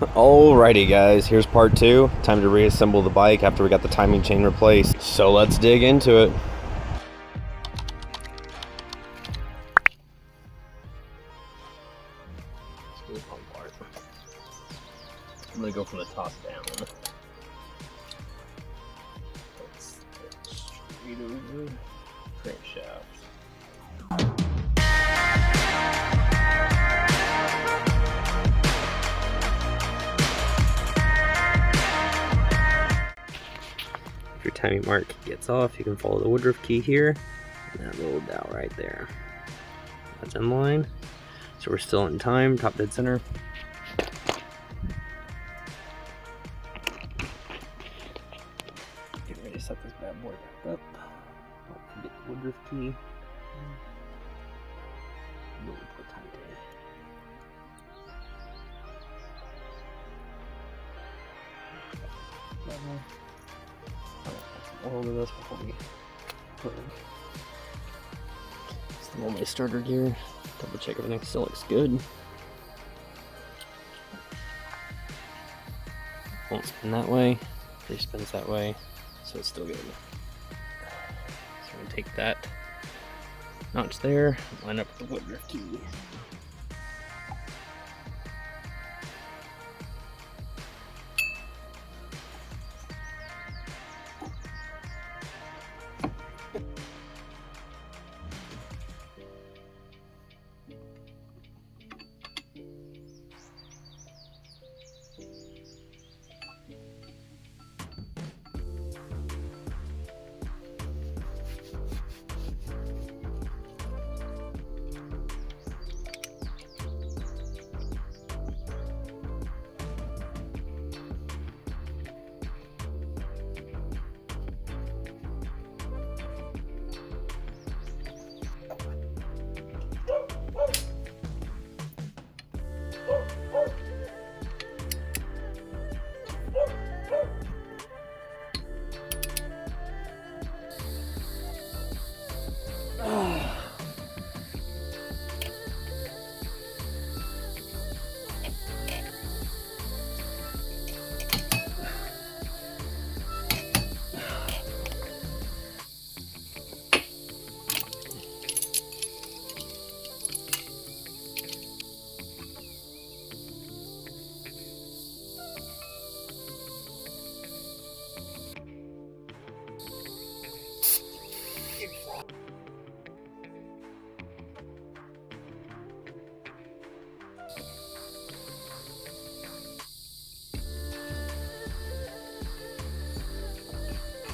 Alrighty guys, here's part 2. Time to reassemble the bike after we got the timing chain replaced. So let's dig into it. I'm gonna go from the top down. Let's get straight over crankshaft. If your timing mark gets off, you can follow the woodruff key here and that little dowel right there. That's in line. So we're still in time, top dead center. Get ready to set this bad boy back up. Don't forget the woodruff key. Really put tight in. Oil to this before we put it. Still on my starter gear. Double check everything still looks good. Won't spin that way. It spins that way, so it's still good. So I'm gonna take that notch there, line up with the woodruff key.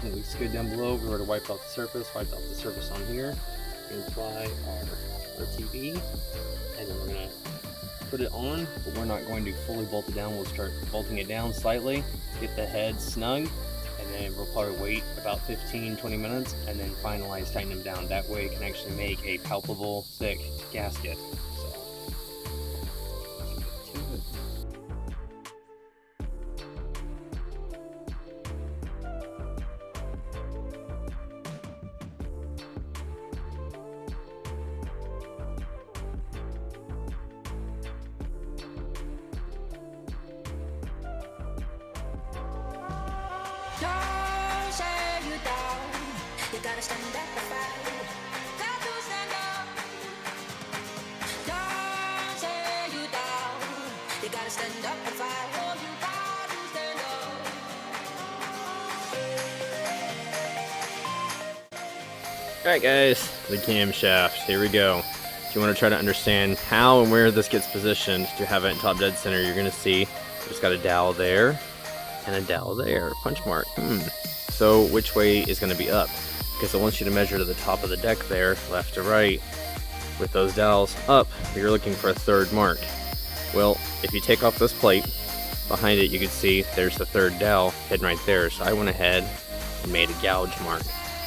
And we skid down below, we already wiped off the surface on here. We apply our TV, and then we're going to put it on, but we're not going to fully bolt it down. We'll start bolting it down slightly, get the head snug, and then we'll probably wait about 15-20 minutes and then finalize tightening them down. That way it can actually make a palpable, thick gasket. Gotta stand up and fight. Got to stand up. Don't say you down. You gotta stand up and fight. Oh, you got to stand up. Alright guys, the camshaft, here we go. If you want to try to understand how and where this gets positioned to have it in top dead center, you're going to see it's got a dowel there and a dowel there, punch mark. So which way is going to be up? Because I want you to measure to the top of the deck there, left to right. With those dowels up, you're looking for a third mark. Well, if you take off this plate, behind it you can see there's the third dowel hidden right there. So I went ahead and made a gouge mark.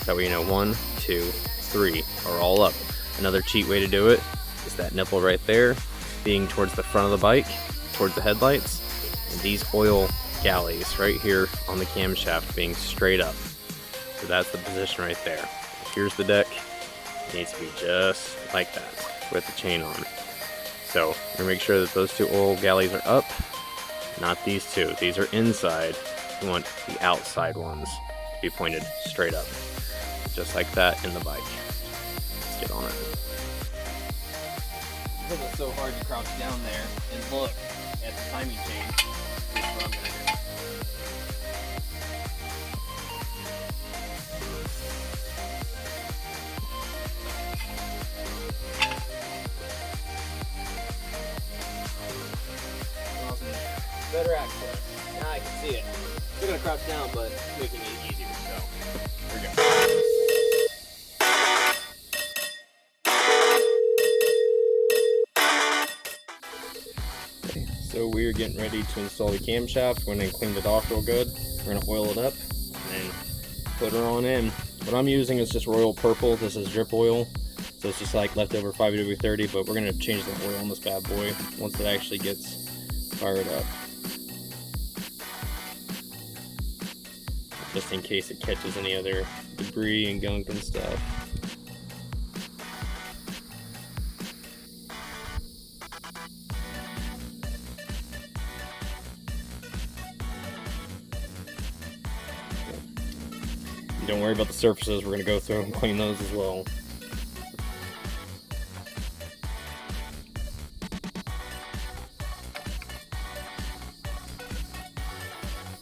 That way you know 1, 2, 3 are all up. Another cheat way to do it is that nipple right there being towards the front of the bike, towards the headlights, and these oil galleys right here on the camshaft being straight up. So that's the position right there. Here's the deck. It needs to be just like that with the chain on. So we're gonna make sure that those two oil galleys are up, not these two. These are inside. You want the outside ones to be pointed straight up. Just like that in the bike. Let's get on it. Because it's so hard to crouch down there and look at the timing chain, this is what I'm going to do. Better access. Now I can see it. Still gonna crouch down, but it's making it easier. So here we go. Okay, so we're getting ready to install the camshaft. We're gonna clean it off real good. We're gonna oil it up and then put her on in. What I'm using is just Royal Purple. This is drip oil. So it's just like leftover 5W30, but we're gonna change the oil on this bad boy once it actually gets fired up. Just in case it catches any other debris and gunk and stuff. Don't worry about the surfaces, we're going to go through and clean those as well.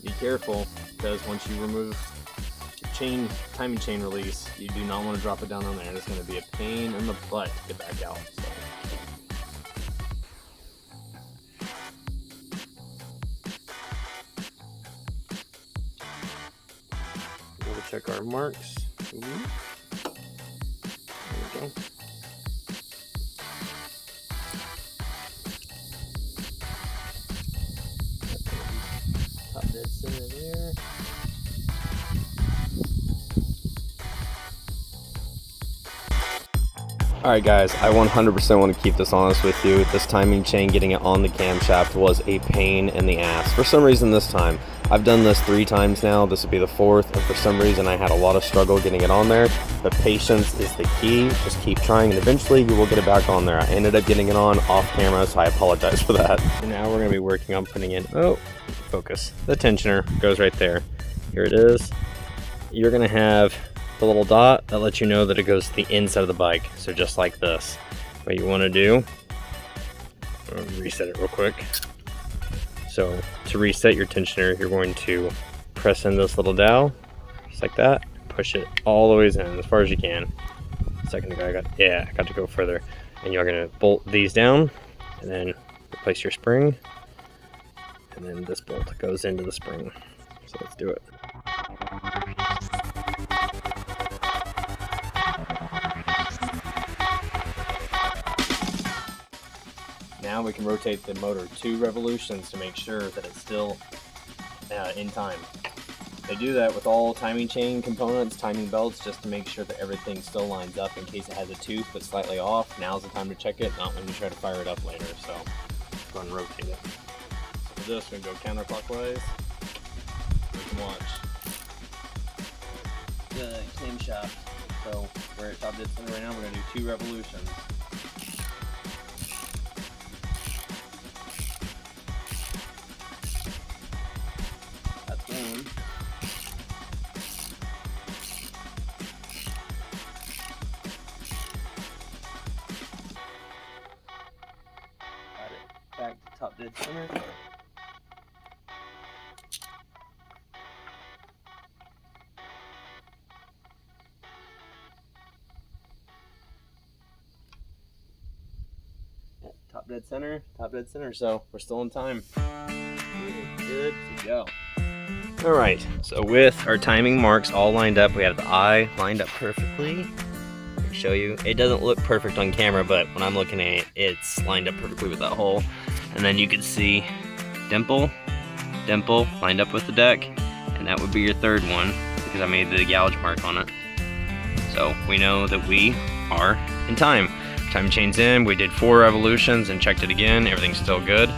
Be careful, because once you remove your timing chain release, you do not want to drop it down on there. It's going to be a pain in the butt to get back out. So. We'll check our marks. There we go. Top dead center there. Alright guys, I 100% want to keep this honest with you. This timing chain, getting it on the camshaft was a pain in the ass. For some reason this time, I've done this 3 times now, this will be the 4th, and for some reason I had a lot of struggle getting it on there. But patience is the key, just keep trying and eventually you will get it back on there. I ended up getting it on off camera, so I apologize for that. And now we're going to be working on putting in, focus, the tensioner goes right there. Here it is. You're going to have the little dot that lets you know that it goes to the inside of the bike. So just like this. What you want to do, reset it real quick. So to reset your tensioner, you're going to press in this little dowel, just like that. Push it all the way in as far as you can. A second ago, I got to go further. And you're going to bolt these down, and then replace your spring. And then this bolt goes into the spring. So let's do it. Now we can rotate the motor 2 revolutions to make sure that it's still in time. They do that with all timing chain components, timing belts, just to make sure that everything still lines up in case it has a tooth but slightly off. Now's the time to check it, not when you try to fire it up later. So go and rotate it. So for this, we're going to go counterclockwise. You can watch the camshaft. So we're at top dead center right now. We're going to do 2 revolutions. Back to top dead center. Top dead center, so we're still in time. Good to go. Alright, so with our timing marks all lined up, we have the eye lined up perfectly. I'll show you. It doesn't look perfect on camera, but when I'm looking at it, it's lined up perfectly with that hole. And then you can see dimple, dimple lined up with the deck, and that would be your 3rd one because I made the gouge mark on it. So we know that we are in time. Time chain's in, we did 4 revolutions and checked it again, everything's still good.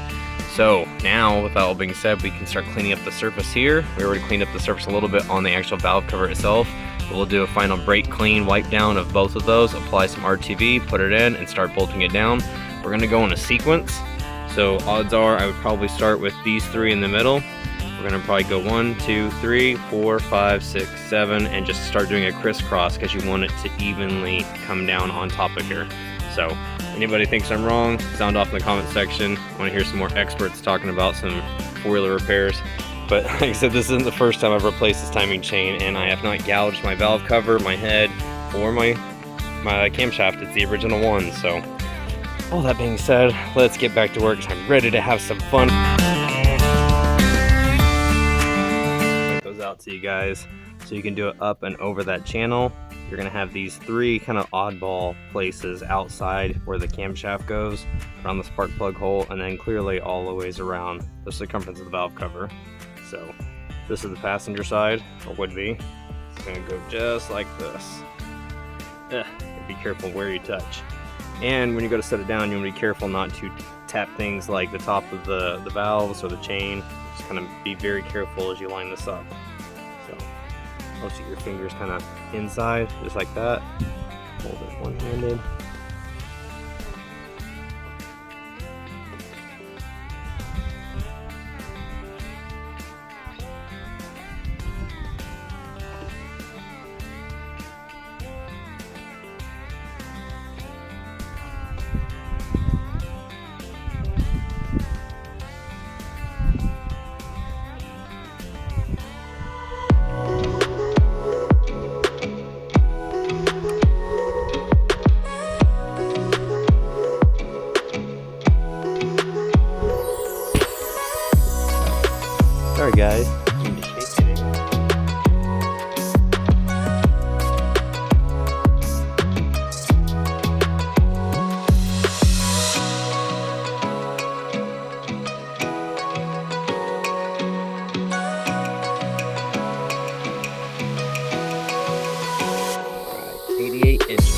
So now, with that all being said, we can start cleaning up the surface here. We already cleaned up the surface a little bit on the actual valve cover itself. We'll do a final brake clean, wipe down of both of those, apply some RTV, put it in, and start bolting it down. We're gonna go in a sequence. So odds are I would probably start with these 3 in the middle. We're gonna probably go 1, 2, 3, 4, 5, 6, 7, and just start doing a crisscross because you want it to evenly come down on top of here. So anybody thinks I'm wrong, sound off in the comment section. I want to hear some more experts talking about some four-wheeler repairs. But like I said, this isn't the first time I've replaced this timing chain, and I have not gouged my valve cover, my head, or my camshaft. It's the original one. So all that being said, let's get back to work because I'm ready to have some fun. That goes out to you guys so you can do it up and over that channel. You're gonna have these 3 kind of oddball places outside where the camshaft goes, around the spark plug hole, and then clearly all the ways around the circumference of the valve cover. So this is the passenger side, or would be. It's gonna go just like this. Be careful where you touch. And when you go to set it down, you want to be careful not to tap things like the top of the valves or the chain. Just kind of be very careful as you line this up. So most of your fingers kind of inside, just like that. Hold it one-handed. Sorry guys. Right, 88 inches.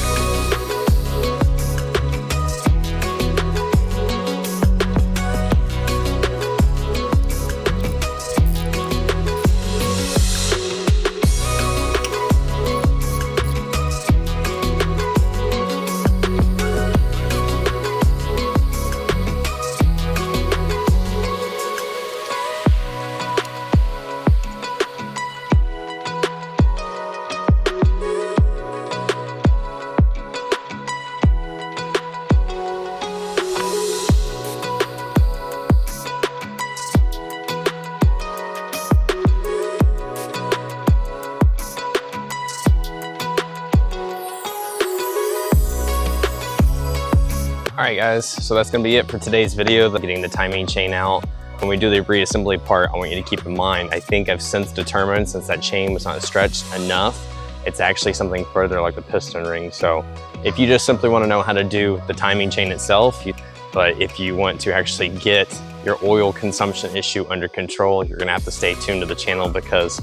Alright guys, so that's going to be it for today's video, getting the timing chain out. When we do the reassembly part, I want you to keep in mind, I think I've since determined, since that chain was not stretched enough, it's actually something further like the piston ring. So if you just simply want to know how to do the timing chain itself, but if you want to actually get your oil consumption issue under control, you're going to have to stay tuned to the channel, because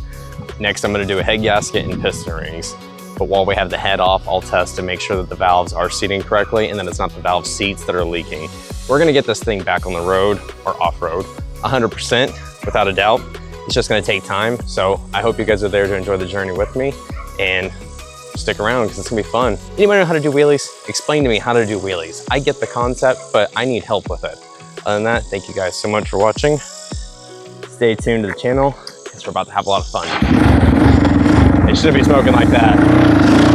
next I'm going to do a head gasket and piston rings. But while we have the head off, I'll test to make sure that the valves are seating correctly and that it's not the valve seats that are leaking. We're gonna get this thing back on the road, or off-road, 100%, without a doubt. It's just gonna take time. So I hope you guys are there to enjoy the journey with me, and stick around because it's gonna be fun. Anybody know how to do wheelies? Explain to me how to do wheelies. I get the concept, but I need help with it. Other than that, thank you guys so much for watching. Stay tuned to the channel because we're about to have a lot of fun. It shouldn't be smoking like that.